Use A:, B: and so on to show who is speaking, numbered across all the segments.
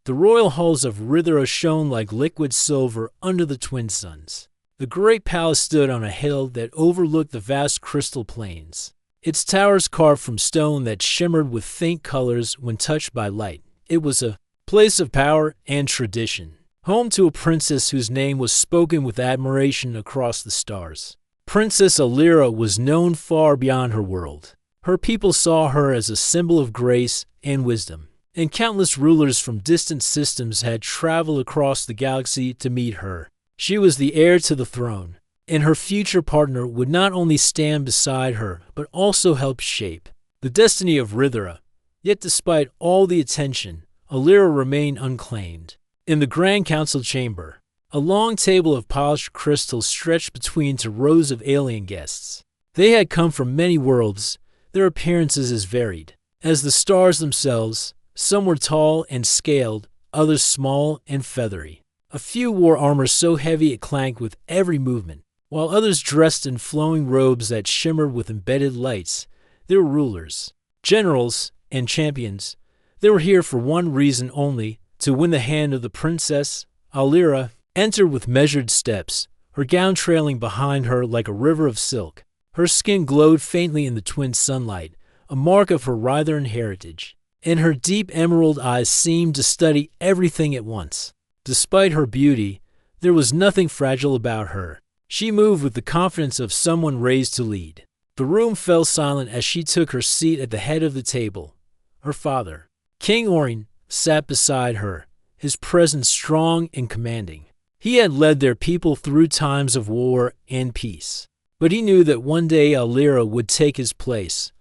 A: The royal halls of Rithera shone like liquid silver under the twin suns. The great palace stood on a hill that overlooked the vast crystal plains, its towers carved from stone that shimmered with faint colors when touched by light. It was a place of power and tradition, home to a princess whose name was spoken with admiration across the stars. Princess Alira was known far beyond her world. Her people saw her as a symbol of grace and wisdom, and countless rulers from distant systems had traveled across the galaxy to meet her. She was the heir to the throne, and her future partner would not only stand beside her, but also help shape the destiny of Rithera. Yet despite all the attention, Alira remained unclaimed. In the Grand Council chamber, a long table of polished crystal stretched between two rows of alien guests. They had come from many worlds, their appearances as varied as the stars themselves. Some were tall and scaled, others small and feathery. A few wore armor so heavy it clanked with every movement, while others dressed in flowing robes that shimmered with embedded lights. They were rulers, generals, and champions. They were here for one reason only: to win the hand of the princess. Alira entered with measured steps, her gown trailing behind her like a river of silk. Her skin glowed faintly in the twin sunlight, a mark of her Rithran heritage, and her deep emerald eyes seemed to study everything at once. Despite her beauty, there was nothing fragile about her. She moved with the confidence of someone raised to lead. The room fell silent as she took her seat at the head of the table. Her father, King Orin, sat beside her, his presence strong and commanding. He had led their people through times of war and peace, but he knew that one day Alira would take his place.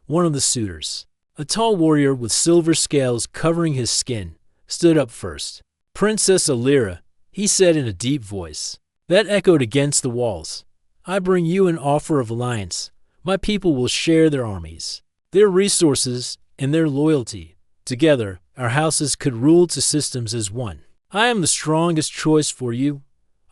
A: One of the suitors, a tall warrior with silver scales covering his skin, stood up first. "Princess Alira," he said in a deep voice that echoed against the walls, "I bring you an offer of alliance. My people will share their armies, their resources, and their loyalty. Together, our houses could rule two systems as one. I am the strongest choice for you."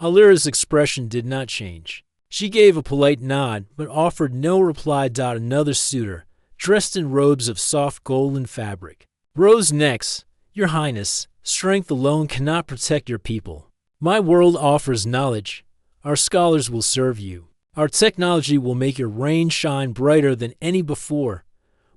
A: Alira's expression did not change. She gave a polite nod, but offered no reply. Another suitor, dressed in robes of soft golden fabric, rose next. "Your Highness, strength alone cannot protect your people. My world offers knowledge. Our scholars will serve you. Our technology will make your reign shine brighter than any before."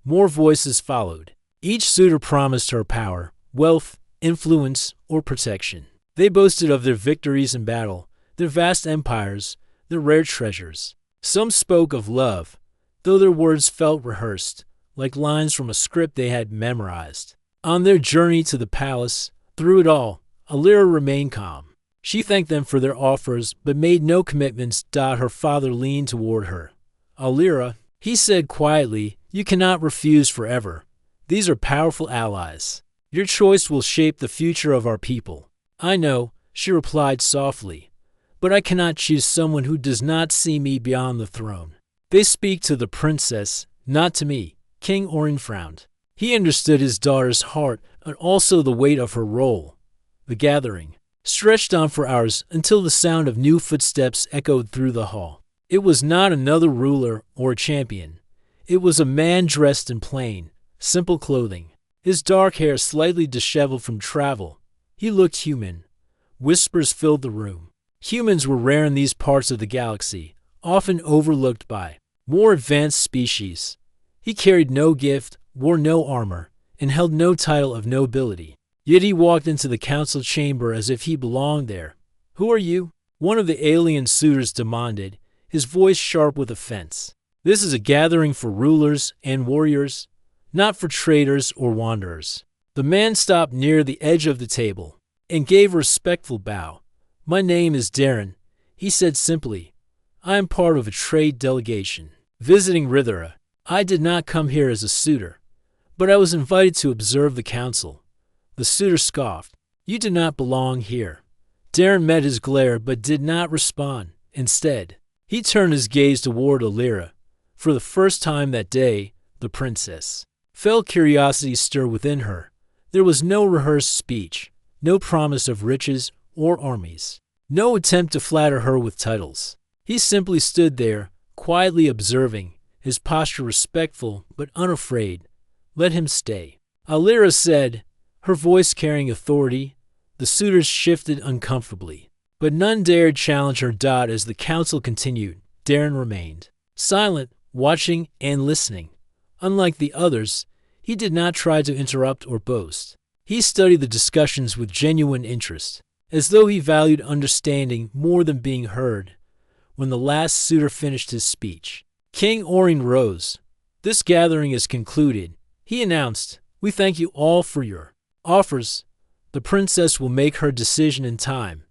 A: More voices followed. Each suitor promised her power, wealth, influence, or protection. They boasted of their victories in battle, their vast empires, their rare treasures. Some spoke of love, though their words felt rehearsed, like lines from a script they had memorized. On their journey to the palace, through it all, Alira remained calm. She thanked them for their offers, but made no commitments. Her father leaned toward her. "Alira," he said quietly, "you cannot refuse forever. These are powerful allies. Your choice will shape the future of our people." "I know," she replied softly, "but I cannot choose someone who does not see me beyond the throne. They speak to the princess, not to me." King Orin frowned. He understood his daughter's heart and also the weight of her role. The gathering stretched on for hours until the sound of new footsteps echoed through the hall. It was not another ruler or champion. It was a man dressed in plain, simple clothing, his dark hair slightly disheveled from travel. He looked human. Whispers filled the room. Humans were rare in these parts of the galaxy, often overlooked by more advanced species. He carried no gift, wore no armor, and held no title of nobility. Yet he walked into the council chamber as if he belonged there. "Who are you?" one of the alien suitors demanded, his voice sharp with offense. "This is a gathering for rulers and warriors, not for traders or wanderers." The man stopped near the edge of the table and gave a respectful bow. "My name is Darren," he said simply. "I am part of a trade delegation visiting Rithera. I did not come here as a suitor, but I was invited to observe the council." The suitor scoffed. "You do not belong here." Darren met his glare but did not respond. Instead, he turned his gaze toward Alira. For the first time that day, the princess felt curiosity stir within her. There was no rehearsed speech, no promise of riches or armies, no attempt to flatter her with titles. He simply stood there, quietly observing, his posture respectful but unafraid. "Let him stay," Alira said, her voice carrying authority. The suitors shifted uncomfortably, but none dared challenge her. As the council continued, Darren remained silent, watching and listening. Unlike the others, he did not try to interrupt or boast. He studied the discussions with genuine interest, as though he valued understanding more than being heard. When the last suitor finished his speech, King Orin rose. "This gathering is concluded," he announced. "We thank you all for your offers. The princess will make her decision in time."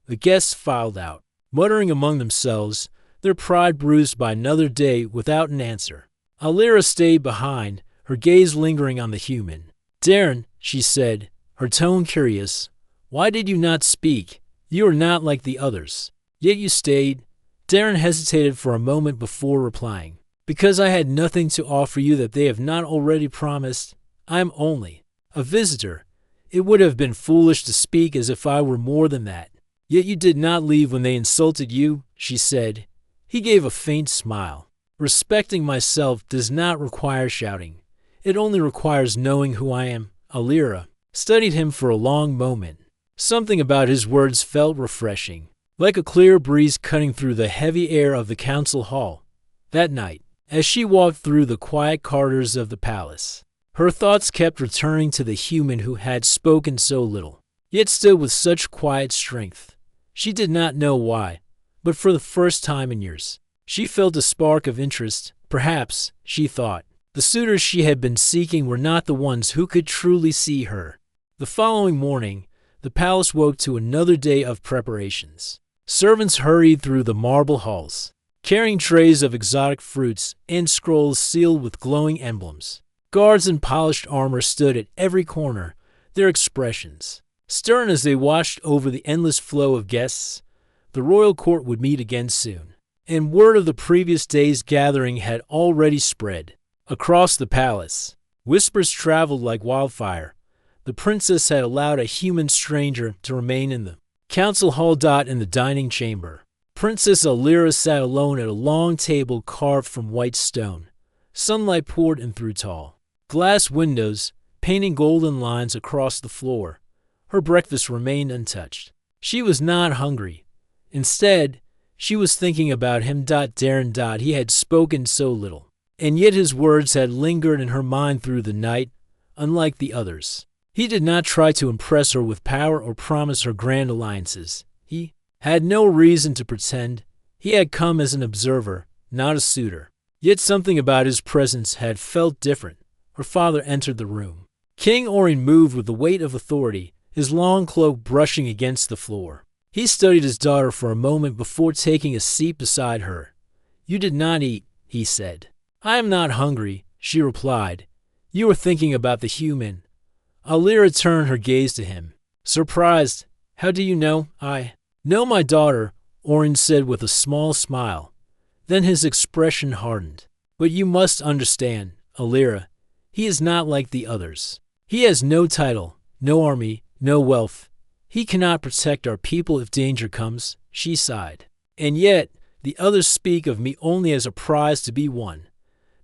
A: The guests filed out, muttering among themselves, their pride bruised by another day without an answer. Alira stayed behind, her gaze lingering on the human. "Darren," she said, her tone curious, "why did you not speak? You are not like the others. Yet you stayed." Darren hesitated for a moment before replying. "Because I had nothing to offer you that they have not already promised. I am only a visitor. It would have been foolish to speak as if I were more than that." "Yet you did not leave when they insulted you," she said. He gave a faint smile. "Respecting myself does not require shouting. It only requires knowing who I am." Alira studied him for a long moment. Something about his words felt refreshing, like a clear breeze cutting through the heavy air of the council hall. That night, as she walked through the quiet corridors of the palace, her thoughts kept returning to the human who had spoken so little, yet stood with such quiet strength. She did not know why, but for the first time in years, she felt a spark of interest. Perhaps, she thought, the suitors she had been seeking were not the ones who could truly see her. The following morning, the palace woke to another day of preparations. Servants hurried through the marble halls, carrying trays of exotic fruits and scrolls sealed with glowing emblems. Guards in polished armor stood at every corner, their expressions stern as they watched over the endless flow of guests. The royal court would meet again soon, and word of the previous day's gathering had already spread across the palace. Whispers traveled like wildfire. The princess had allowed a human stranger to remain in the council hall. In the dining chamber, Princess Alira sat alone at a long table carved from white stone. Sunlight poured in through tall glass windows, painting golden lines across the floor. Her breakfast remained untouched. She was not hungry. Instead, she was thinking about him. Darren. He had spoken so little, and yet his words had lingered in her mind through the night. Unlike the others, he did not try to impress her with power or promise her grand alliances. He had no reason to pretend. He had come as an observer, not a suitor. Yet something about his presence had felt different. Her father entered the room. King Orin moved with the weight of authority, his long cloak brushing against the floor. He studied his daughter for a moment before taking a seat beside her. "You did not eat," he said. "I am not hungry," she replied. "You are thinking about the human." Alira turned her gaze to him, surprised. "How do you know?" "I know my daughter," Orin said with a small smile. Then his expression hardened. "But you must understand, Alira, he is not like the others. He has no title, no army, no wealth. He cannot protect our people if danger comes." She sighed. "And yet, the others speak of me only as a prize to be won.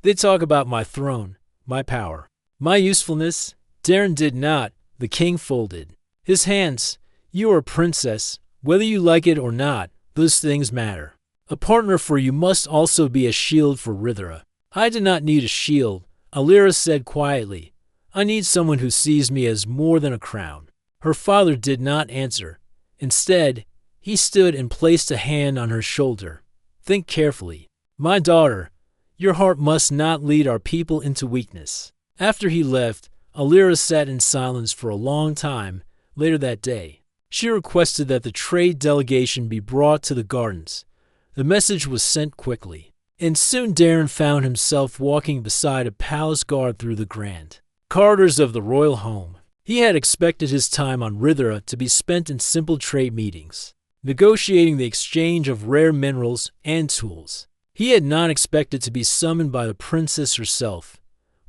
A: They talk about my throne, my power, my usefulness." Darren did not. The king folded his hands. "You are a princess. Whether you like it or not, those things matter. A partner for you must also be a shield for Rithra." "I do not need a shield," Alira said quietly. "I need someone who sees me as more than a crown." Her father did not answer. Instead, he stood and placed a hand on her shoulder. "Think carefully. My daughter, your heart must not lead our people into weakness." After he left, Alira sat in silence for a long time. Later that day, she requested that the trade delegation be brought to the gardens. The message was sent quickly, and soon Darren found himself walking beside a palace guard through the grand corridors of the royal home. He had expected his time on Rithra to be spent in simple trade meetings, negotiating the exchange of rare minerals and tools. He had not expected to be summoned by the princess herself.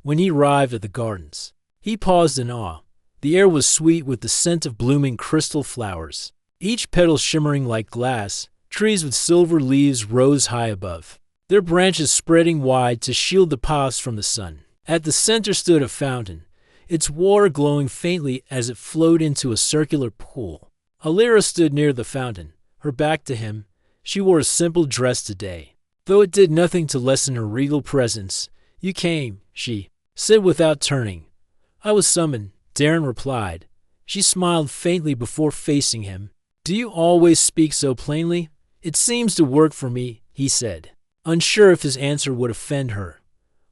A: When he arrived at the gardens, he paused in awe. The air was sweet with the scent of blooming crystal flowers, each petal shimmering like glass. Trees with silver leaves rose high above, their branches spreading wide to shield the paths from the sun. At the center stood a fountain, its water glowing faintly as it flowed into a circular pool. Alira stood near the fountain, her back to him. She wore a simple dress today, though it did nothing to lessen her regal presence. "You came," she said without turning. "I was summoned," Darren replied. She smiled faintly before facing him. "Do you always speak so plainly?" "It seems to work for me," he said, unsure if his answer would offend her.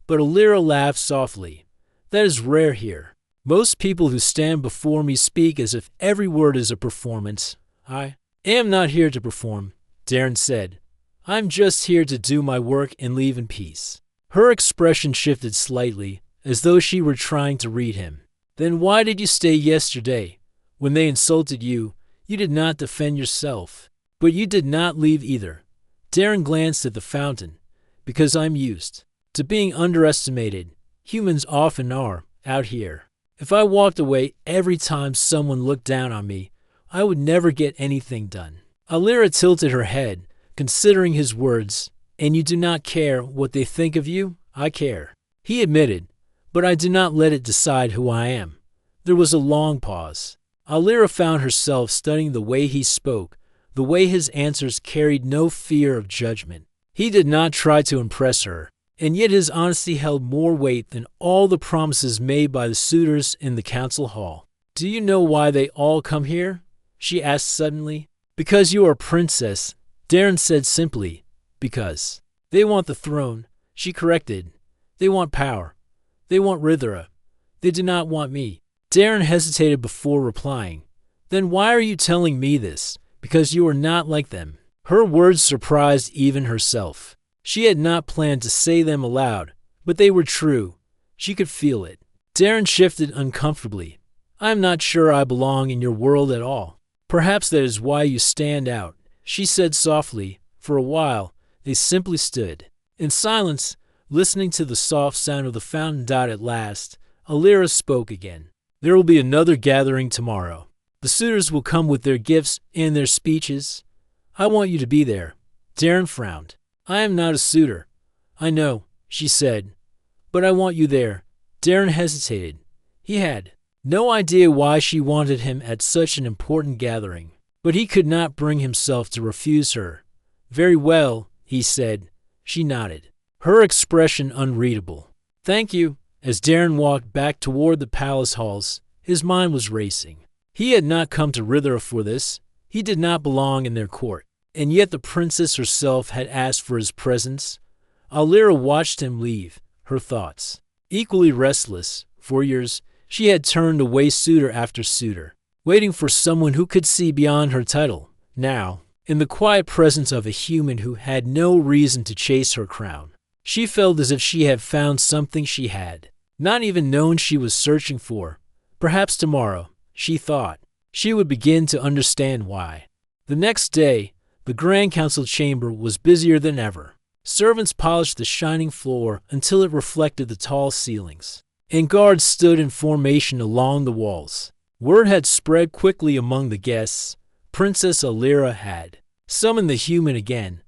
A: But Alira laughed softly. "That is rare here. Most people who stand before me speak as if every word is a performance." "I am not here to perform," Darren said. "I'm just here to do my work and leave in peace." Her expression shifted slightly, as though she were trying to read him. "Then why did you stay yesterday? When they insulted you, you did not defend yourself. But you did not leave either." Darren glanced at the fountain. "Because I'm used to being underestimated. Humans often are, out here. If I walked away every time someone looked down on me, I would never get anything done." Alira tilted her head, considering his words. "And you do not care what they think of you?" "I care," he admitted, "but I do not let it decide who I am." There was a long pause. Alira found herself studying the way he spoke, the way his answers carried no fear of judgment. He did not try to impress her, and yet his honesty held more weight than all the promises made by the suitors in the council hall. "Do you know why they all come here?" she asked suddenly. "Because you are a princess," Darren said simply. "Because they want the throne," she corrected. "They want power. They want Rithra. They do not want me." Darren hesitated before replying. "Then why are you telling me this? Because you are not like them." Her words surprised even herself. She had not planned to say them aloud, but they were true. She could feel it. Darren shifted uncomfortably. "I am not sure I belong in your world at all." "Perhaps that is why you stand out," she said softly. For a while, they simply stood in silence, listening to the soft sound of the fountain. At last, Alira spoke again. "There will be another gathering tomorrow. The suitors will come with their gifts and their speeches. I want you to be there." Darren frowned. "I am not a suitor." "I know," she said, "but I want you there." Darren hesitated. He had no idea why she wanted him at such an important gathering, but he could not bring himself to refuse her. "Very well," he said. She nodded, her expression unreadable. "Thank you." As Darren walked back toward the palace halls, his mind was racing. He had not come to Rithra for this. He did not belong in their court. And yet the princess herself had asked for his presence. Alira watched him leave, her thoughts equally restless. For years, she had turned away suitor after suitor, waiting for someone who could see beyond her title. Now, in the quiet presence of a human who had no reason to chase her crown, she felt as if she had found something she had not even known she was searching for. Perhaps tomorrow, she thought, she would begin to understand why. The next day, the Grand Council chamber was busier than ever. Servants polished the shining floor until it reflected the tall ceilings, and guards stood in formation along the walls. Word had spread quickly among the guests. Princess Alira had summoned the human again.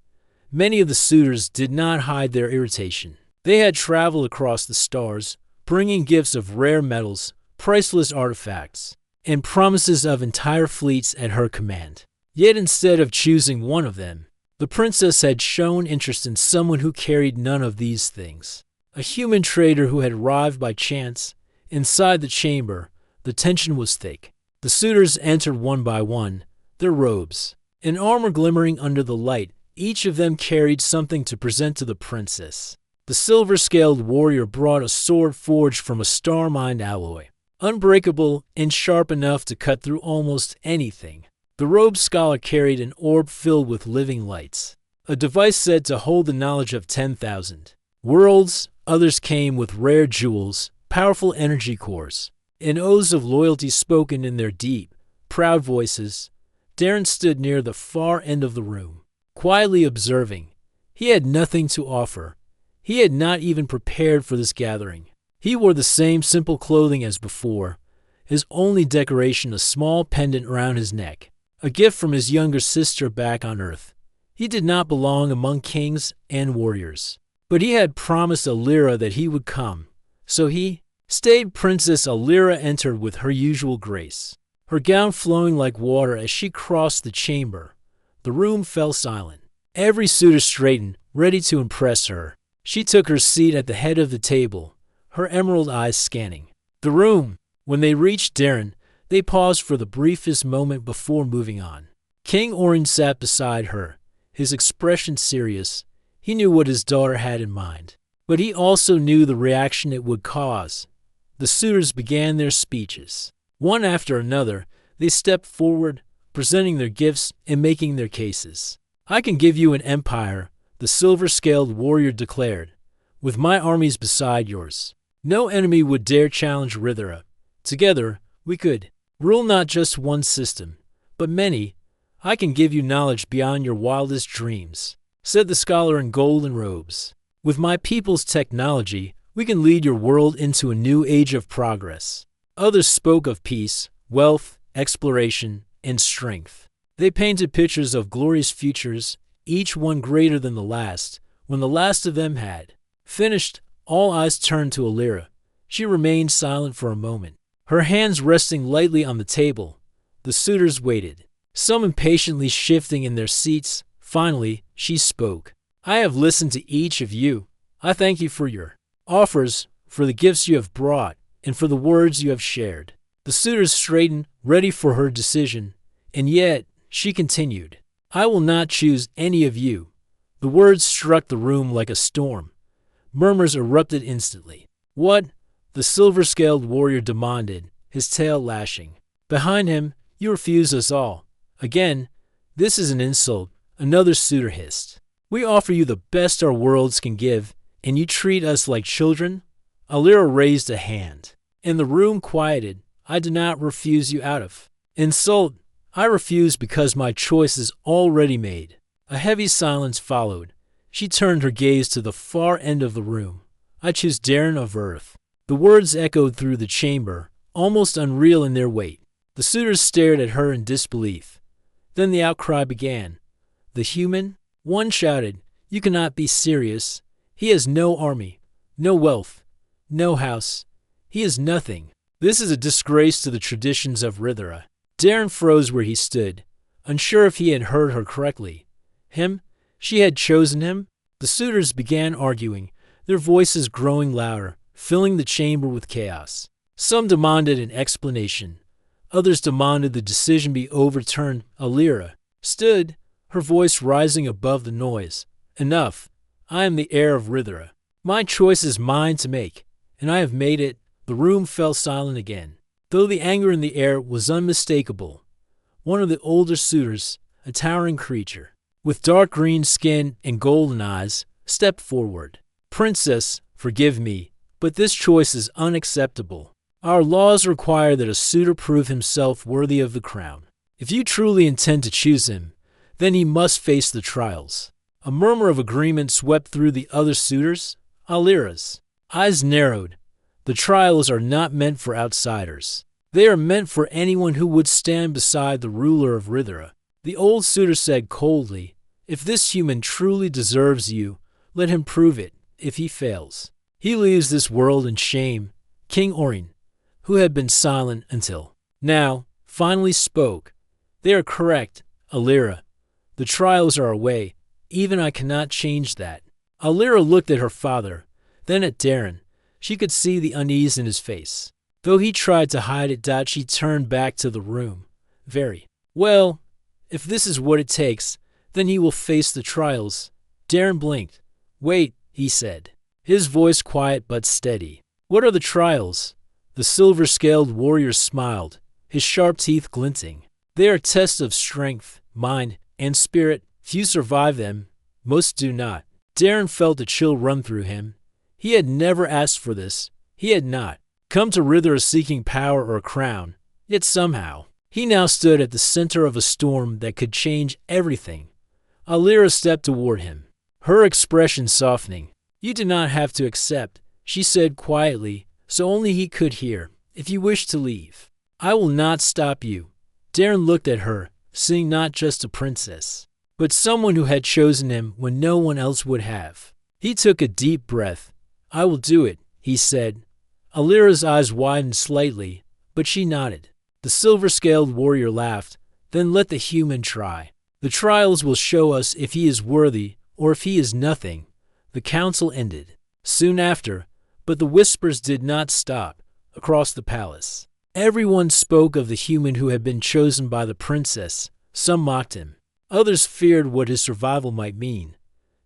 A: Many of the suitors did not hide their irritation. They had traveled across the stars, bringing gifts of rare metals, priceless artifacts, and promises of entire fleets at her command. Yet instead of choosing one of them, the princess had shown interest in someone who carried none of these things. A human trader who had arrived by chance. Inside the chamber, the tension was thick. The suitors entered one by one, their robes and armor glimmering under the light. Each of them carried something to present to the princess. The silver-scaled warrior brought a sword forged from a star-mined alloy, unbreakable and sharp enough to cut through almost anything. The robed scholar carried an orb filled with living lights, a device said to hold the knowledge of 10,000 worlds. Others came with rare jewels, powerful energy cores, and oaths of loyalty spoken in their deep, proud voices. Darren stood near the far end of the room, quietly observing. He had nothing to offer. He had not even prepared for this gathering. He wore the same simple clothing as before, his only decoration a small pendant around his neck, a gift from his younger sister back on Earth. He did not belong among kings and warriors, but he had promised Alira that he would come, so he Staid Princess Alira entered with her usual grace, her gown flowing like water as she crossed the chamber. The room fell silent. Every suitor straightened, ready to impress her. She took her seat at the head of the table, her emerald eyes scanning the room. When they reached Darren, they paused for the briefest moment before moving on. King Orin sat beside her, his expression serious. He knew what his daughter had in mind, but he also knew the reaction it would cause. The suitors began their speeches. One after another, they stepped forward, presenting their gifts and making their cases. "I can give you an empire," the silver-scaled warrior declared, "with my armies beside yours. No enemy would dare challenge Rithera. Together, we could rule not just one system, but many. I can give you knowledge beyond your wildest dreams," said the scholar in golden robes. "With my people's technology, we can lead your world into a new age of progress." Others spoke of peace, wealth, exploration, and strength. They painted pictures of glorious futures, each one greater than the last. When the last of them had finished, all eyes turned to Alira. She remained silent for a moment, her hands resting lightly on the table. The suitors waited, some impatiently shifting in their seats. Finally, she spoke. "I have listened to each of you. I thank you for your offers, for the gifts you have brought, and for the words you have shared." The suitors straightened, ready for her decision. "And yet," she continued, "I will not choose any of you." The words struck the room like a storm. Murmurs erupted instantly. "What?" the silver-scaled warrior demanded, his tail lashing. Behind him, "You refuse us all." "Again, this is an insult," another suitor hissed. "We offer you the best our worlds can give, and you treat us like children?" Alira raised a hand, and the room quieted. "I do not refuse you out of insult. I refuse because my choice is already made." A heavy silence followed. She turned her gaze to the far end of the room. "I choose Darren of Earth." The words echoed through the chamber, almost unreal in their weight. The suitors stared at her in disbelief. Then the outcry began. "The human?" One shouted. "You cannot be serious. He has no army, no wealth, no house. He is nothing. This is a disgrace to the traditions of Rithera." Darren froze where he stood, unsure if he had heard her correctly. Him? She had chosen him? The suitors began arguing, their voices growing louder, filling the chamber with chaos. Some demanded an explanation. Others demanded the decision be overturned. Alira stood, her voice rising above the noise. "Enough. I am the heir of Rithera. My choice is mine to make, and I have made it." The room fell silent again, though the anger in the air was unmistakable. One of the older suitors, a towering creature, with dark green skin and golden eyes, stepped forward. "Princess, forgive me, but this choice is unacceptable. Our laws require that a suitor prove himself worthy of the crown. If you truly intend to choose him, then he must face the trials." A murmur of agreement swept through the other suitors. Alira's eyes narrowed. "The trials are not meant for outsiders. They are meant for anyone who would stand beside the ruler of Rithera." The old suitor said coldly, "If this human truly deserves you, let him prove it. If he fails, he leaves this world in shame." King Orin, who had been silent until now, finally spoke. "They are correct, Alira. The trials are away. Even I cannot change that." Alira looked at her father, then at Darren. She could see the unease in his face. Though he tried to hide it, she turned back to the room. "Very well. If this is what it takes, then he will face the trials." Darren blinked. "Wait," he said, his voice quiet but steady. "What are the trials?" The silver-scaled warrior smiled, his sharp teeth glinting. "They are tests of strength, mind, and spirit. Few survive them. Most do not." Darren felt a chill run through him. He had never asked for this. He had not come to Rithera seeking power or a crown. Yet somehow, he now stood at the center of a storm that could change everything. Alira stepped toward him, her expression softening. "You do not have to accept," she said quietly, so only he could hear. "If you wish to leave, I will not stop you." Darren looked at her, seeing not just a princess, but someone who had chosen him when no one else would have. He took a deep breath. "I will do it," he said. Alira's eyes widened slightly, but she nodded. The silver-scaled warrior laughed. Then let the human try. The trials will show us if he is worthy or if he is nothing. The council ended soon after, but the whispers did not stop across the palace. Everyone spoke of the human who had been chosen by the princess. Some mocked him. Others feared what his survival might mean.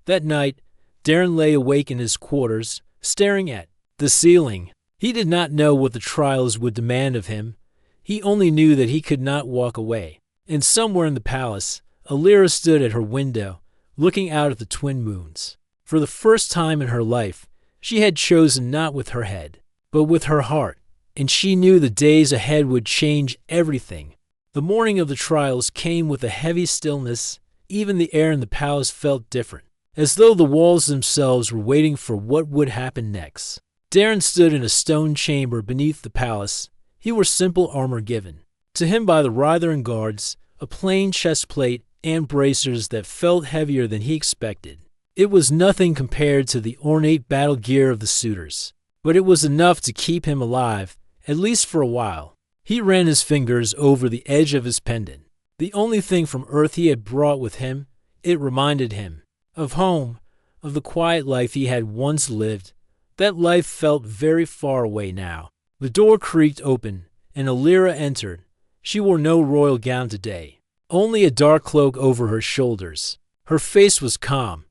A: That night, Darren lay awake in his quarters, staring at the ceiling. He did not know what the trials would demand of him. He only knew that he could not walk away. And somewhere in the palace, Alira stood at her window, looking out at the twin moons. For the first time in her life, she had chosen not with her head, but with her heart, and she knew the days ahead would change everything. The morning of the trials came with a heavy stillness. Even the air in the palace felt different, as though the walls themselves were waiting for what would happen next. Darren stood in a stone chamber beneath the palace. He wore simple armor given to him by the rider and guards, a plain chest plate and bracers that felt heavier than he expected. It was nothing compared to the ornate battle gear of the suitors, but it was enough to keep him alive, at least for a while. He ran his fingers over the edge of his pendant. The only thing from Earth he had brought with him, it reminded him of home, of the quiet life he had once lived. That life felt very far away now. The door creaked open, and Alira entered. She wore no royal gown today, only a dark cloak over her shoulders. Her face was calm,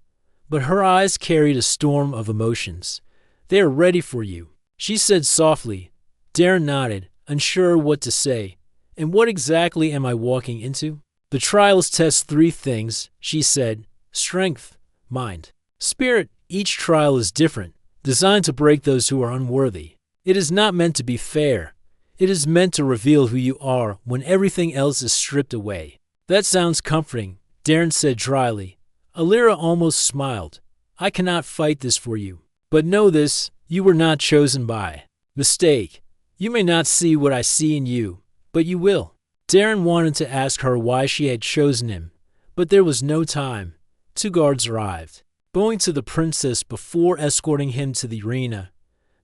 A: but her eyes carried a storm of emotions. "They are ready for you," she said softly. Darren nodded, unsure what to say. "And what exactly am I walking into?" "The trials test 3 things," she said. "Strength, mind, spirit. Each trial is different, designed to break those who are unworthy. It is not meant to be fair. It is meant to reveal who you are when everything else is stripped away." "That sounds comforting," Darren said dryly. Alira almost smiled. "I cannot fight this for you. But know this, you were not chosen by mistake. You may not see what I see in you, but you will." Darren wanted to ask her why she had chosen him, but there was no time. 2 guards arrived, bowing to the princess before escorting him to the arena.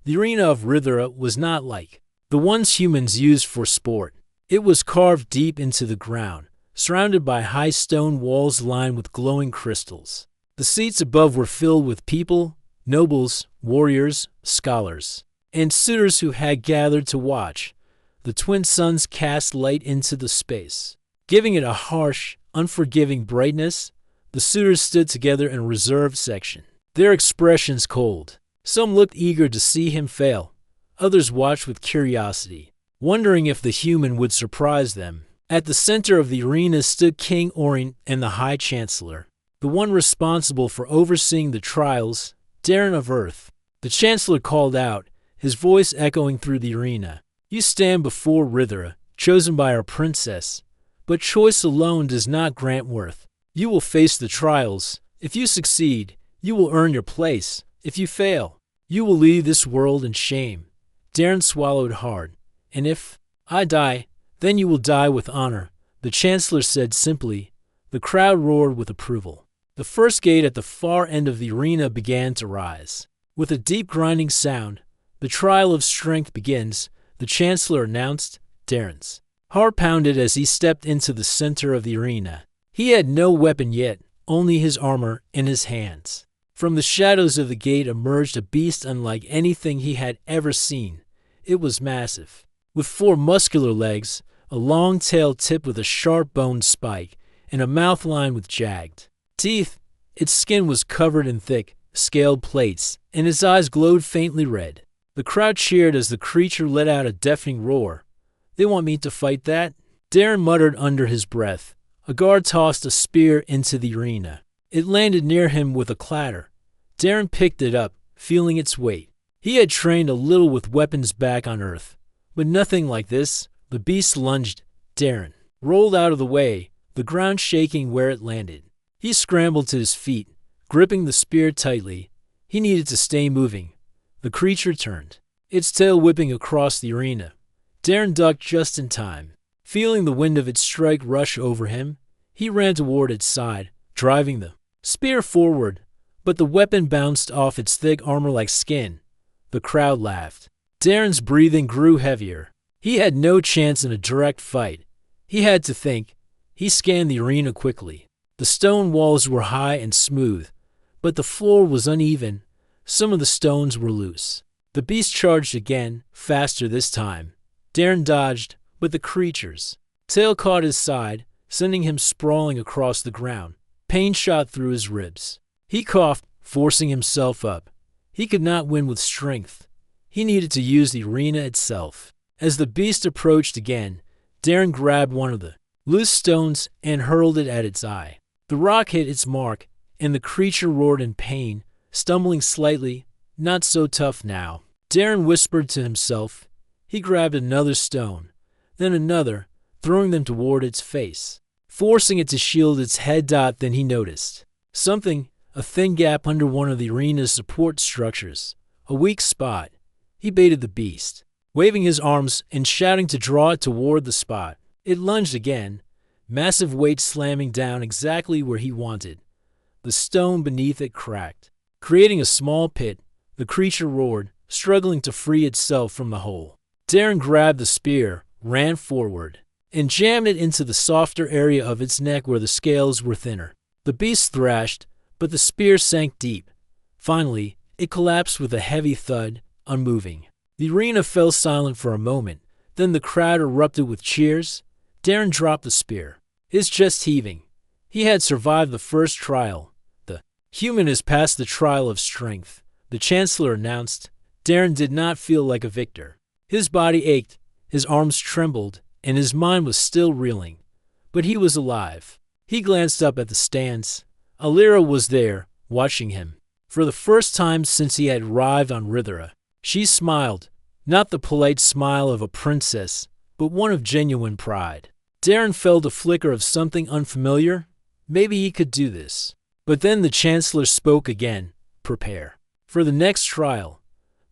A: The arena of Rithera was not like the ones humans used for sport. It was carved deep into the ground, surrounded by high stone walls lined with glowing crystals. The seats above were filled with people, nobles, warriors, scholars, and suitors who had gathered to watch. The twin suns cast light into the space, giving it a harsh, unforgiving brightness. The suitors stood together in a reserved section, their expressions cold. Some looked eager to see him fail. Others watched with curiosity, wondering if the human would surprise them. At the center of the arena stood King Orient and the High Chancellor, the one responsible for overseeing the trials, Darren of Earth. The Chancellor called out, his voice echoing through the arena. "You stand before Rithera, chosen by our princess, but choice alone does not grant worth. You will face the trials. If you succeed, you will earn your place. If you fail, you will leave this world in shame." Darren swallowed hard. "And if I die, then you will die with honor," the Chancellor said simply. The crowd roared with approval. The first gate at the far end of the arena began to rise. With a deep grinding sound, "The trial of strength begins," the Chancellor announced. Darren's heart pounded as he stepped into the center of the arena. He had no weapon yet, only his armor in his hands. From the shadows of the gate emerged a beast unlike anything he had ever seen. It was massive, with 4 muscular legs, a long tail tipped with a sharp boned spike, and a mouth lined with jagged teeth. Its skin was covered in thick, scaled plates, and his eyes glowed faintly red. The crowd cheered as the creature let out a deafening roar. "They want me to fight that?" Darren muttered under his breath. A guard tossed a spear into the arena. It landed near him with a clatter. Darren picked it up, feeling its weight. He had trained a little with weapons back on Earth, but nothing like this. The beast lunged. Darren rolled out of the way, the ground shaking where it landed. He scrambled to his feet, gripping the spear tightly. He needed to stay moving. The creature turned, its tail whipping across the arena. Darren ducked just in time. Feeling the wind of its strike rush over him, he ran toward its side, driving the spear forward, but the weapon bounced off its thick armor like skin. The crowd laughed. Darren's breathing grew heavier. He had no chance in a direct fight. He had to think. He scanned the arena quickly. The stone walls were high and smooth, but the floor was uneven. Some of the stones were loose. The beast charged again, faster this time. Darren dodged, but the creature's tail caught his side, sending him sprawling across the ground. Pain shot through his ribs. He coughed, forcing himself up. He could not win with strength. He needed to use the arena itself. As the beast approached again, Darren grabbed one of the loose stones and hurled it at its eye. The rock hit its mark, and the creature roared in pain, stumbling slightly. Not so tough now. Darren whispered to himself. He grabbed another stone, then another, throwing them toward its face, forcing it to shield its head. Then he noticed something, a thin gap under one of the arena's support structures, a weak spot. He baited the beast, waving his arms and shouting to draw it toward the spot. It lunged again, massive weight slamming down exactly where he wanted. The stone beneath it cracked, creating a small pit. The creature roared, struggling to free itself from the hole. Darren grabbed the spear, ran forward, and jammed it into the softer area of its neck where the scales were thinner. The beast thrashed, but the spear sank deep. Finally, it collapsed with a heavy thud, unmoving. The arena fell silent for a moment. Then the crowd erupted with cheers. Darren dropped the spear, his chest heaving. He had survived the first trial. The human has passed the trial of strength, the Chancellor announced. Darren did not feel like a victor. His body ached, his arms trembled, and his mind was still reeling. But he was alive. He glanced up at the stands. Alira was there, watching him. For the first time since he had arrived on Rithera, she smiled, not the polite smile of a princess, but one of genuine pride. Darren felt a flicker of something unfamiliar. Maybe he could do this. But then the Chancellor spoke again. Prepare for the next trial.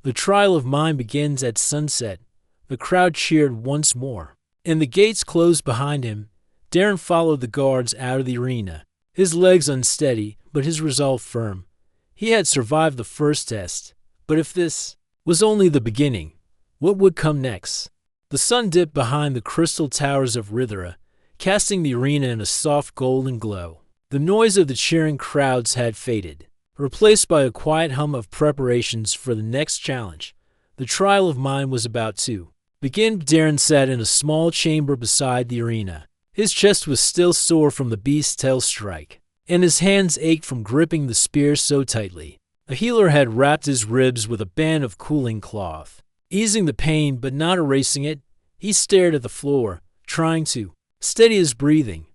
A: The trial of mine begins at sunset. The crowd cheered once more, and the gates closed behind him. Darren followed the guards out of the arena, his legs unsteady, but his resolve firm. He had survived the first test, but if this was only the beginning, what would come next? The sun dipped behind the crystal towers of Rithera, casting the arena in a soft golden glow. The noise of the cheering crowds had faded, replaced by a quiet hum of preparations for the next challenge. The trial of mind was about to begin. Darren sat in a small chamber beside the arena. His chest was still sore from the beast's tail strike, and his hands ached from gripping the spear so tightly. A healer had wrapped his ribs with a band of cooling cloth, easing the pain but not erasing it. He stared at the floor, trying to steady his breathing.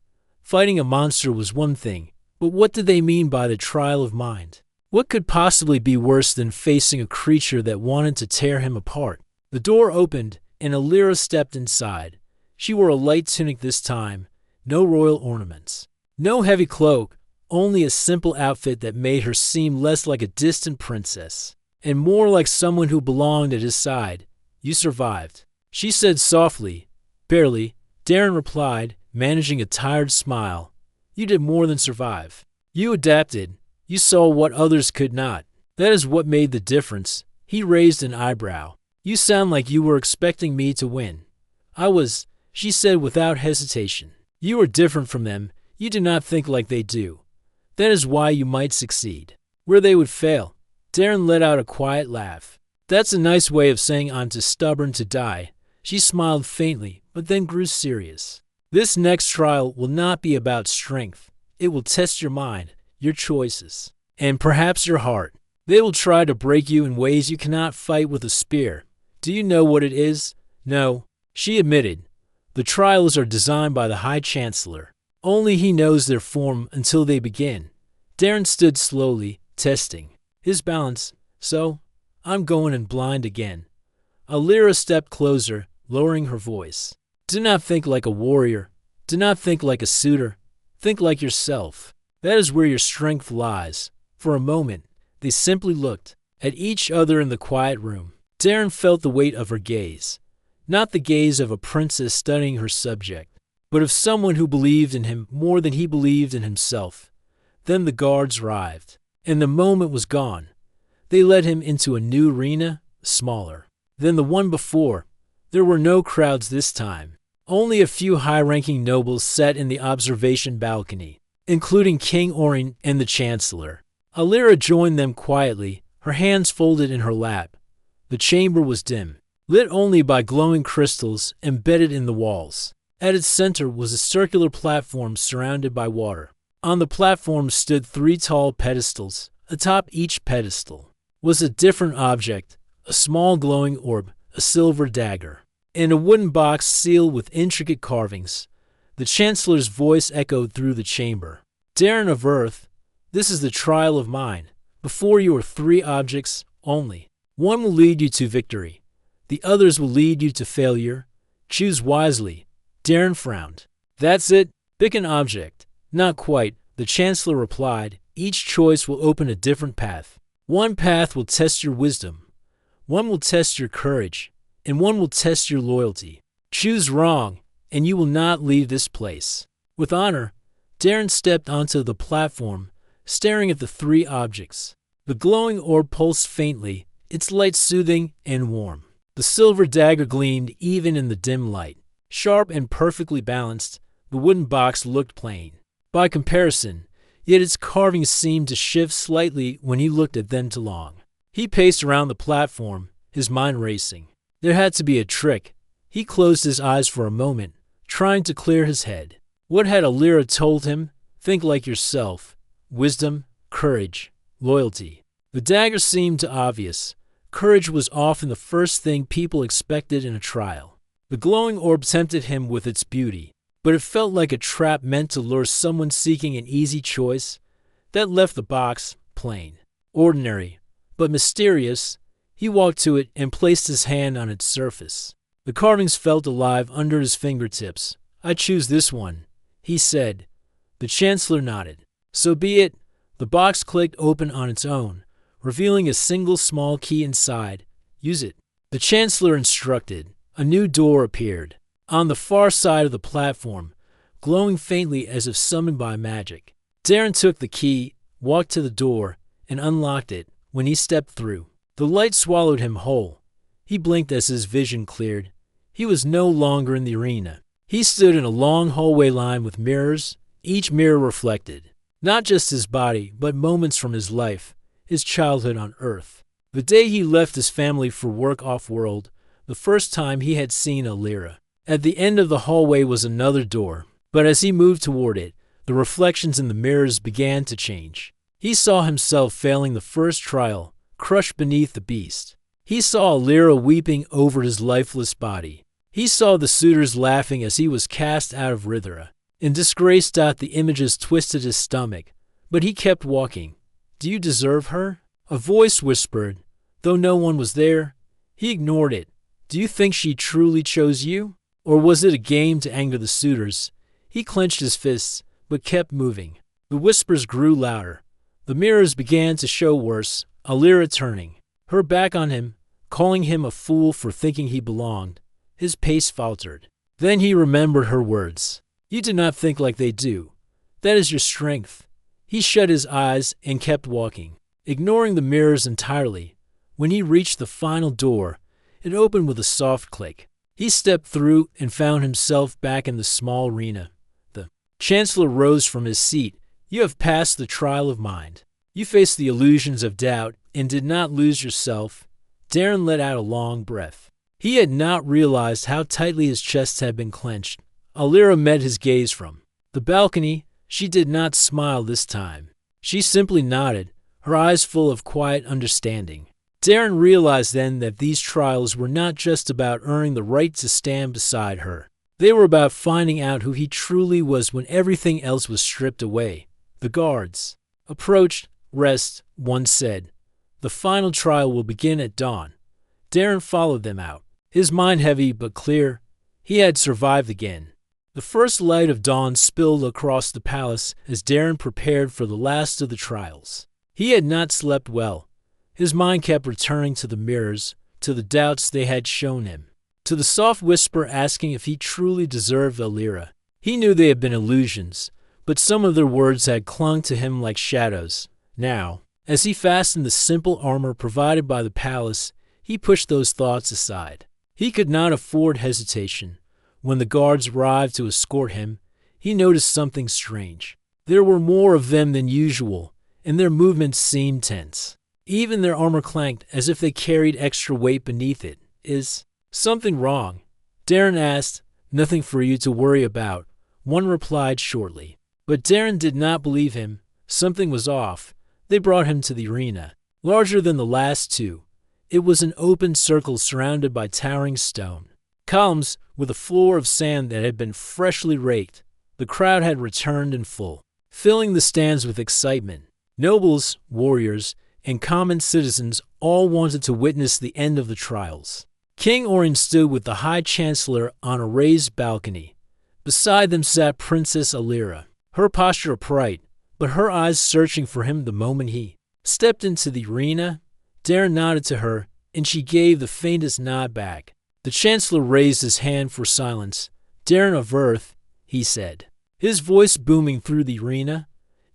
A: Fighting a monster was one thing, but what did they mean by the trial of mind? What could possibly be worse than facing a creature that wanted to tear him apart? The door opened, and Alira stepped inside. She wore a light tunic this time, no royal ornaments, no heavy cloak, only a simple outfit that made her seem less like a distant princess, and more like someone who belonged at his side. You survived, she said softly. Barely, Darren replied, managing a tired smile. You did more than survive. You adapted. You saw what others could not. That is what made the difference. He raised an eyebrow. You sound like you were expecting me to win. I was, she said without hesitation. You are different from them. You do not think like they do. That is why you might succeed where they would fail. Darren let out a quiet laugh. That's a nice way of saying I'm too stubborn to die. She smiled faintly, but then grew serious. This next trial will not be about strength. It will test your mind, your choices, and perhaps your heart. They will try to break you in ways you cannot fight with a spear. Do you know what it is? No, she admitted. The trials are designed by the High Chancellor. Only he knows their form until they begin. Darren stood slowly, testing his balance. So, I'm going in blind again. Alira stepped closer, lowering her voice. Do not think like a warrior. Do not think like a suitor. Think like yourself. That is where your strength lies. For a moment, they simply looked at each other in the quiet room. Darren felt the weight of her gaze. Not the gaze of a princess studying her subject, but of someone who believed in him more than he believed in himself. Then the guards arrived, and the moment was gone. They led him into a new arena, smaller, than the one before. There were no crowds this time. Only a few high-ranking nobles sat in the observation balcony, including King Orin and the Chancellor. Alira joined them quietly, her hands folded in her lap. The chamber was dim, lit only by glowing crystals embedded in the walls. At its center was a circular platform surrounded by water. On the platform stood 3 tall pedestals. Atop each pedestal was a different object, a small glowing orb, a silver dagger, and a wooden box sealed with intricate carvings. The Chancellor's voice echoed through the chamber. Darren of Earth, this is the trial of mind. Before you are 3 objects only. One will lead you to victory. The others will lead you to failure. Choose wisely. Darren frowned. That's it. Pick an object. Not quite, the Chancellor replied. Each choice will open a different path. One path will test your wisdom. One will test your courage. And one will test your loyalty. Choose wrong, and you will not leave this place. With honor, Darren stepped onto the platform, staring at the 3 objects. The glowing orb pulsed faintly, its light soothing and warm. The silver dagger gleamed even in the dim light. Sharp and perfectly balanced, the wooden box looked plain by comparison, yet its carvings seemed to shift slightly when he looked at them too long. He paced around the platform, his mind racing. There had to be a trick. He closed his eyes for a moment, trying to clear his head. What had Alira told him? Think like yourself. Wisdom, courage, loyalty. The dagger seemed obvious. Courage was often the first thing people expected in a trial. The glowing orb tempted him with its beauty, but it felt like a trap meant to lure someone seeking an easy choice. That left the box plain, ordinary, but mysterious. He walked to it and placed his hand on its surface. The carvings felt alive under his fingertips. I choose this one, he said. The Chancellor nodded. So be it. The box clicked open on its own, revealing a single small key inside. Use it. The Chancellor instructed. A new door appeared on the far side of the platform, glowing faintly as if summoned by magic. Darren took the key, walked to the door, and unlocked it. When he stepped through, the light swallowed him whole. He blinked as his vision cleared. He was no longer in the arena. He stood in a long hallway lined with mirrors. Each mirror reflected not just his body, but moments from his life, his childhood on Earth. The day he left his family for work off-world, the first time he had seen Alira. At the end of the hallway was another door, but as he moved toward it, the reflections in the mirrors began to change. He saw himself failing the first trial, crushed beneath the beast. He saw Alira weeping over his lifeless body. He saw the suitors laughing as he was cast out of Rithra. In disgrace, the images twisted his stomach, but he kept walking. Do you deserve her? A voice whispered, though no one was there. He ignored it. Do you think she truly chose you? Or was it a game to anger the suitors? He clenched his fists, but kept moving. The whispers grew louder. The mirrors began to show worse. Alira turning, her back on him, calling him a fool for thinking he belonged. His pace faltered. Then he remembered her words. You do not think like they do. That is your strength. He shut his eyes and kept walking, ignoring the mirrors entirely. When he reached the final door, it opened with a soft click. He stepped through and found himself back in the small arena. The Chancellor rose from his seat. You have passed the trial of mind. You faced the illusions of doubt and did not lose yourself. Darren let out a long breath. He had not realized how tightly his chest had been clenched. Alira met his gaze from the balcony. She did not smile this time. She simply nodded, her eyes full of quiet understanding. Darren realized then that these trials were not just about earning the right to stand beside her. They were about finding out who he truly was when everything else was stripped away. The guards approached. Rest, one said. The final trial will begin at dawn. Darren followed them out, his mind heavy but clear. He had survived again. The first light of dawn spilled across the palace as Darren prepared for the last of the trials. He had not slept well. His mind kept returning to the mirrors, to the doubts they had shown him, to the soft whisper asking if he truly deserved Alira. He knew they had been illusions, but some of their words had clung to him like shadows. Now, as he fastened the simple armor provided by the palace, He pushed those thoughts aside. He could not afford hesitation. When the guards arrived to escort him, he noticed something strange. There were more of them than usual, and their movements seemed tense. Even their armor clanked as if they carried extra weight beneath it. Is something wrong? Darren asked. Nothing for you to worry about, one replied shortly. But Darren did not believe him. Something was off. They brought him to the arena. Larger than the last two, it was an open circle surrounded by towering stone columns with a floor of sand that had been freshly raked. The crowd had returned in full, filling the stands with excitement. Nobles, warriors, and common citizens all wanted to witness the end of the trials. King Orin stood with the High Chancellor on a raised balcony. Beside them sat Princess Alira, her posture upright, but her eyes searching for him the moment he stepped into the arena. Darren nodded to her, and she gave the faintest nod back. The Chancellor raised his hand for silence. Darren of Earth, he said, his voice booming through the arena,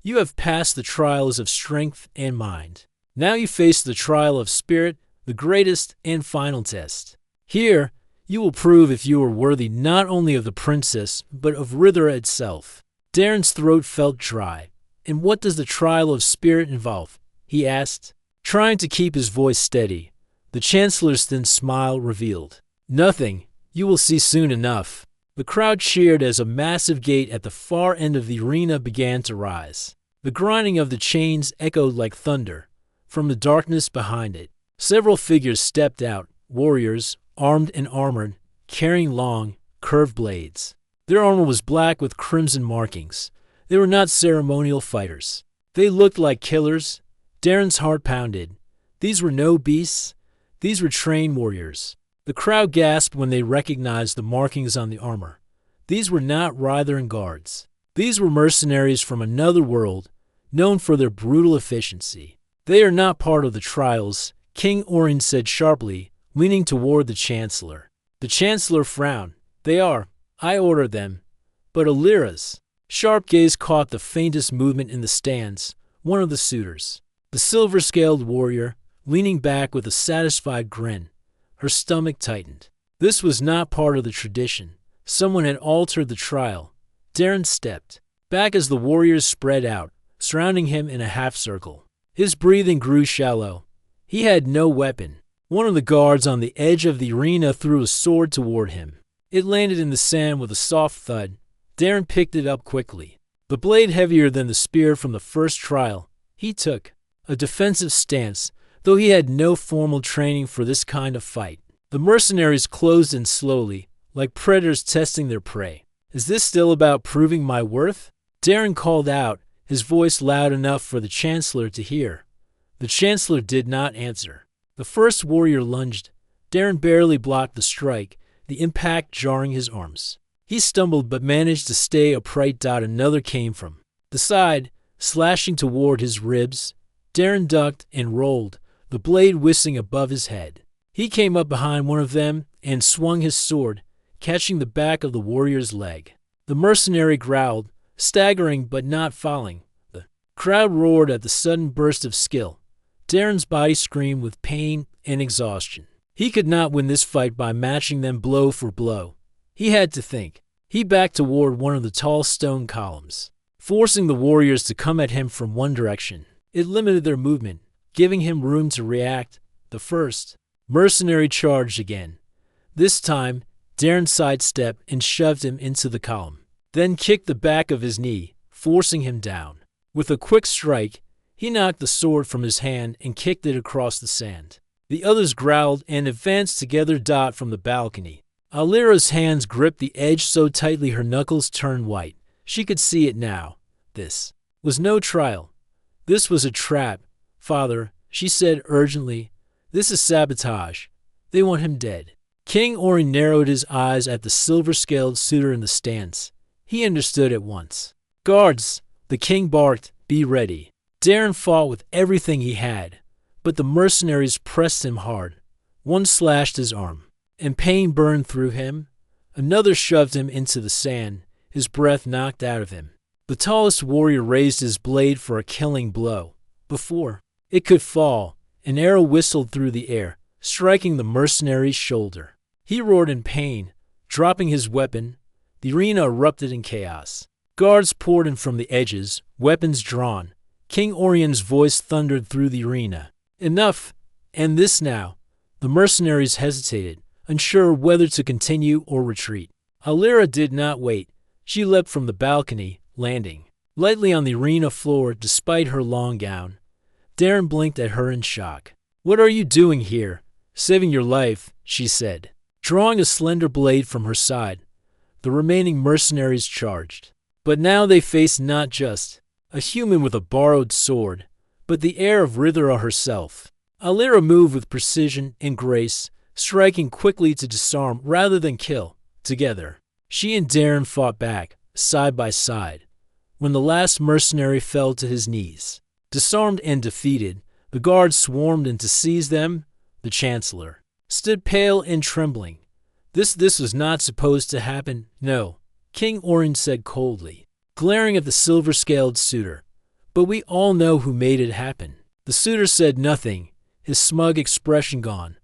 A: you have passed the trials of strength and mind. Now you face the trial of spirit, the greatest and final test. Here, you will prove if you are worthy not only of the princess, but of Rithra itself. Darren's throat felt dry. And what does the trial of spirit involve? He asked, trying to keep his voice steady. The Chancellor's thin smile revealed. Nothing. You will see soon enough. The crowd cheered as a massive gate at the far end of the arena began to rise. The grinding of the chains echoed like thunder from the darkness behind it. Several figures stepped out, warriors, armed and armored, carrying long, curved blades. Their armor was black with crimson markings. They were not ceremonial fighters. They looked like killers. Darren's heart pounded. These were no beasts. These were trained warriors. The crowd gasped when they recognized the markings on the armor. These were not Rythern guards. These were mercenaries from another world, known for their brutal efficiency. They are not part of the trials, King Orin said sharply, leaning toward the Chancellor. The Chancellor frowned. They are. I ordered them. But Alira's sharp gaze caught the faintest movement in the stands, one of the suitors. The silver-scaled warrior, leaning back with a satisfied grin. Her stomach tightened. This was not part of the tradition. Someone had altered the trial. Darren stepped back as the warriors spread out, surrounding him in a half-circle. His breathing grew shallow. He had no weapon. One of the guards on the edge of the arena threw a sword toward him. It landed in the sand with a soft thud. Darren picked it up quickly. The blade heavier than the spear from the first trial. He took a defensive stance, though he had no formal training for this kind of fight. The mercenaries closed in slowly, like predators testing their prey. Is this still about proving my worth? Darren called out, his voice loud enough for the Chancellor to hear. The Chancellor did not answer. The first warrior lunged. Darren barely blocked the strike, the impact jarring his arms. He stumbled but managed to stay upright. Another came from the side, slashing toward his ribs. Darren ducked and rolled, the blade whizzing above his head. He came up behind one of them and swung his sword, catching the back of the warrior's leg. The mercenary growled, staggering but not falling. The crowd roared at the sudden burst of skill. Darren's body screamed with pain and exhaustion. He could not win this fight by matching them blow for blow. He had to think. He backed toward one of the tall stone columns, forcing the warriors to come at him from one direction. It limited their movement, giving him room to react. The first mercenary charged again. This time, Darren sidestepped and shoved him into the column, then kicked the back of his knee, forcing him down. With a quick strike, he knocked the sword from his hand and kicked it across the sand. The others growled and advanced together. From the balcony, Alira's hands gripped the edge so tightly her knuckles turned white. She could see it now. This was no trial. This was a trap. Father, she said urgently, this is sabotage. They want him dead. King Orin narrowed his eyes at the silver-scaled suitor in the stance. He understood at once. Guards, the king barked, be ready. Darren fought with everything he had, but the mercenaries pressed him hard. One slashed his arm, and pain burned through him. Another shoved him into the sand, his breath knocked out of him. The tallest warrior raised his blade for a killing blow. Before it could fall, an arrow whistled through the air, striking the mercenary's shoulder. He roared in pain, dropping his weapon. The arena erupted in chaos. Guards poured in from the edges, weapons drawn. King Orion's voice thundered through the arena. Enough! End this now. The mercenaries hesitated, unsure whether to continue or retreat. Alira did not wait. She leapt from the balcony, landing lightly on the arena floor despite her long gown. Darren blinked at her in shock. "What are you doing here?" "Saving your life," she said. Drawing a slender blade from her side, the remaining mercenaries charged. But now they faced not just a human with a borrowed sword, but the heir of Rithera herself. Alira moved with precision and grace, striking quickly to disarm rather than kill. Together, she and Darren fought back, side by side. When the last mercenary fell to his knees, disarmed and defeated, the guards swarmed in to seize them. The Chancellor stood pale and trembling. This was not supposed to happen, no, King Orion said coldly, glaring at the silver-scaled suitor. But we all know who made it happen. The suitor said nothing, his smug expression gone.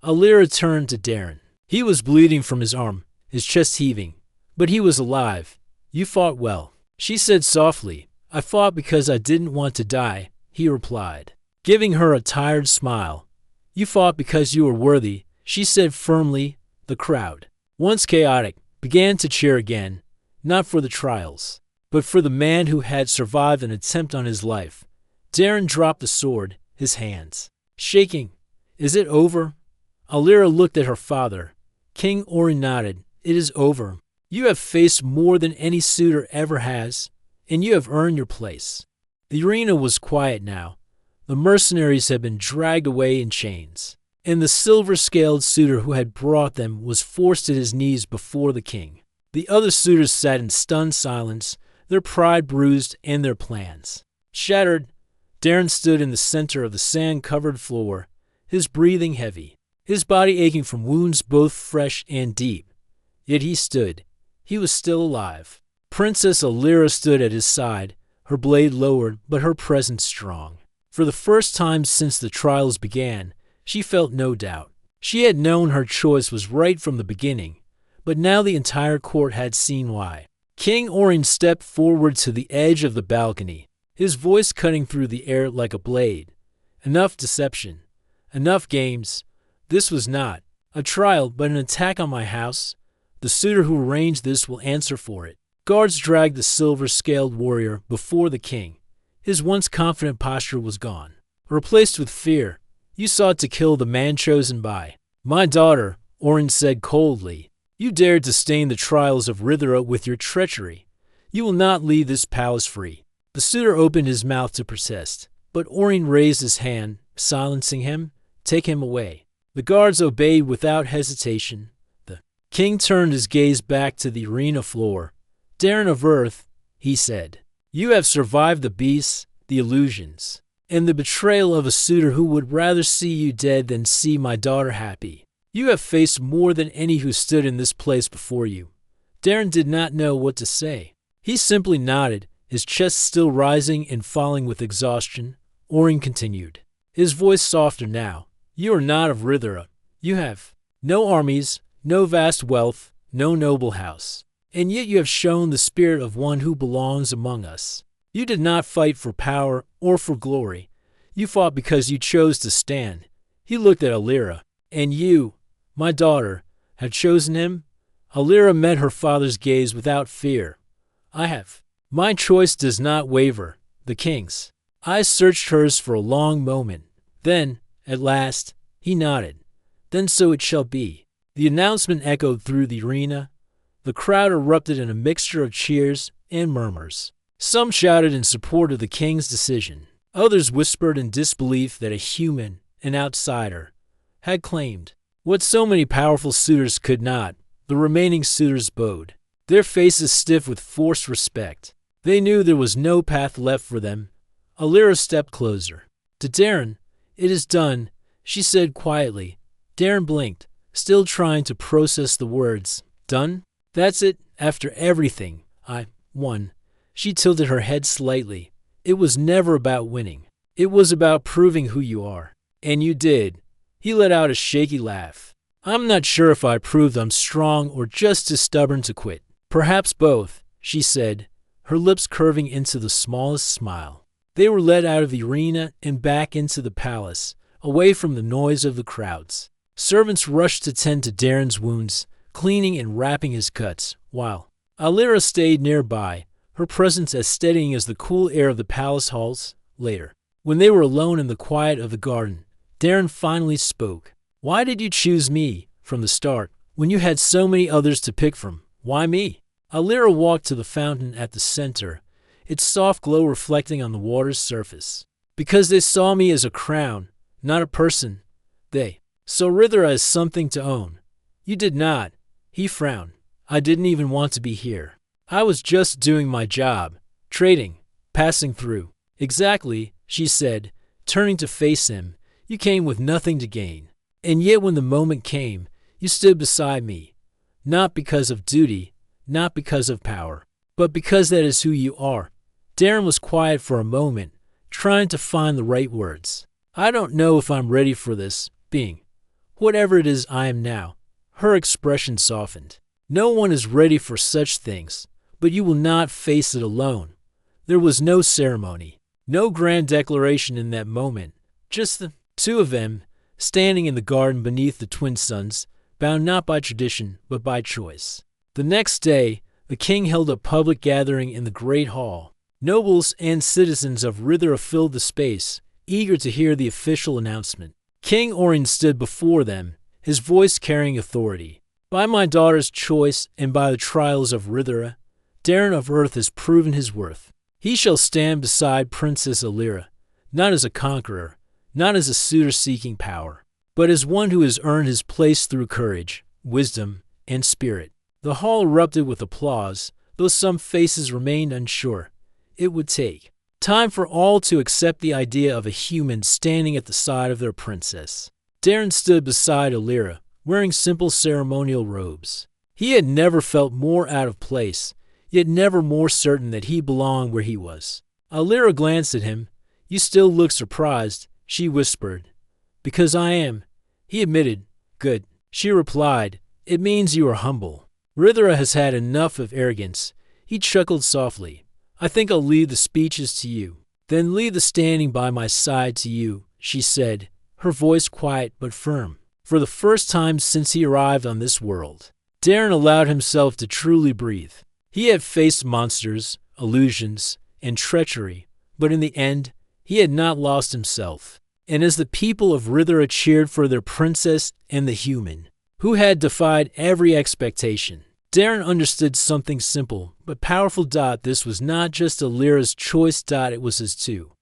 A: Alira turned to Darren. He was bleeding from his arm, his chest heaving, but he was alive. "You fought well," she said softly. "I fought because I didn't want to die," he replied, giving her a tired smile. "You fought because you were worthy," she said firmly. The crowd, once chaotic, began to cheer again, not for the trials, but for the man who had survived an attempt on his life. Darren dropped the sword, his hands shaking. "Is it over?" Alira looked at her father. King Orion nodded. "It is over. You have faced more than any suitor ever has, and you have earned your place." The arena was quiet now. The mercenaries had been dragged away in chains, and the silver-scaled suitor who had brought them was forced at his knees before the king. The other suitors sat in stunned silence, their pride bruised and their plans shattered. Darren stood in the center of the sand-covered floor, his breathing heavy, his body aching from wounds both fresh and deep. Yet he stood. He was still alive. Princess Alira stood at his side, her blade lowered, but her presence strong. For the first time since the trials began, she felt no doubt. She had known her choice was right from the beginning, but now the entire court had seen why. King Orion stepped forward to the edge of the balcony, his voice cutting through the air like a blade. "Enough deception. Enough games. This was not a trial, but an attack on my house. The suitor who arranged this will answer for it." Guards dragged the silver-scaled warrior before the king. His once confident posture was gone, replaced with fear. "You sought to kill the man chosen by my daughter," Orion said coldly. "You dared to stain the trials of Rithera with your treachery. You will not leave this palace free." The suitor opened his mouth to protest, but Orion raised his hand, silencing him. "Take him away." The guards obeyed without hesitation. The king turned his gaze back to the arena floor. "Darren of Earth," he said, "you have survived the beasts, the illusions, and the betrayal of a suitor who would rather see you dead than see my daughter happy. You have faced more than any who stood in this place before you." Darren did not know what to say. He simply nodded, his chest still rising and falling with exhaustion. Orion continued, his voice softer now. "You are not of Rithera. You have no armies, no vast wealth, no noble house. And yet you have shown the spirit of one who belongs among us. You did not fight for power or for glory. You fought because you chose to stand." He looked at Alira. "And you, my daughter, have chosen him?" Alira met her father's gaze without fear. "I have. My choice does not waver." The king's eyes searched hers for a long moment. Then, at last, he nodded. "Then so it shall be." The announcement echoed through the arena. The crowd erupted in a mixture of cheers and murmurs. Some shouted in support of the king's decision. Others whispered in disbelief that a human, an outsider, had claimed what so many powerful suitors could not. The remaining suitors bowed, their faces stiff with forced respect. They knew there was no path left for them. Alira stepped closer. To Darren, "It is done," she said quietly. Darren blinked, still trying to process the words. "Done? That's it? After everything? I won." She tilted her head slightly. "It was never about winning. It was about proving who you are." "And you did." He let out a shaky laugh. I'm not sure if I proved I'm strong or just too stubborn to quit. Perhaps both, she said, her lips curving into the smallest smile. They were led out of the arena and back into the palace, away from the noise of the crowds. Servants rushed to tend to Darren's wounds, cleaning and wrapping his cuts, while Alira stayed nearby, her presence as steadying as the cool air of the palace halls. Later, when they were alone in the quiet of the garden, Darren finally spoke. Why did you choose me from the start, when you had so many others to pick from? Why me? Alira walked to the fountain at the center, its soft glow reflecting on the water's surface. Because they saw me as a crown, not a person. They saw Rithra as something to own. You did not. He frowned. I didn't even want to be here. I was just doing my job. Trading. Passing through. Exactly, she said, turning to face him. You came with nothing to gain. And yet when the moment came, you stood beside me. Not because of duty, not because of power, but because that is who you are. Darren was quiet for a moment, trying to find the right words. I don't know if I'm ready for this, being whatever it is I am now. Her expression softened. No one is ready for such things, but you will not face it alone. There was no ceremony, no grand declaration in that moment, just the two of them, standing in the garden beneath the twin suns, bound not by tradition, but by choice. The next day, the king held a public gathering in the great hall. Nobles and citizens of Rithra filled the space, eager to hear the official announcement. King Orion stood before them, his voice carrying authority. By my daughter's choice and by the trials of Rithra, Darren of Earth has proven his worth. He shall stand beside Princess Alira, not as a conqueror, not as a suitor seeking power, but as one who has earned his place through courage, wisdom, and spirit. The hall erupted with applause, though some faces remained unsure. It would take time for all to accept the idea of a human standing at the side of their princess. Darren stood beside Alira, wearing simple ceremonial robes. He had never felt more out of place, yet never more certain that he belonged where he was. Alira glanced at him. You still look surprised, she whispered. Because I am, he admitted. Good, she replied. It means you are humble. Rithra has had enough of arrogance. He chuckled softly. I think I'll leave the speeches to you. Then leave the standing by my side to you, she said, her voice quiet but firm. For the first time since he arrived on this world, Darren allowed himself to truly breathe. He had faced monsters, illusions, and treachery, but in the end, he had not lost himself. And as the people of Rithra cheered for their princess and the human, who had defied every expectation, Darren understood something simple but powerful. This was not just Alira's choice. It was his too.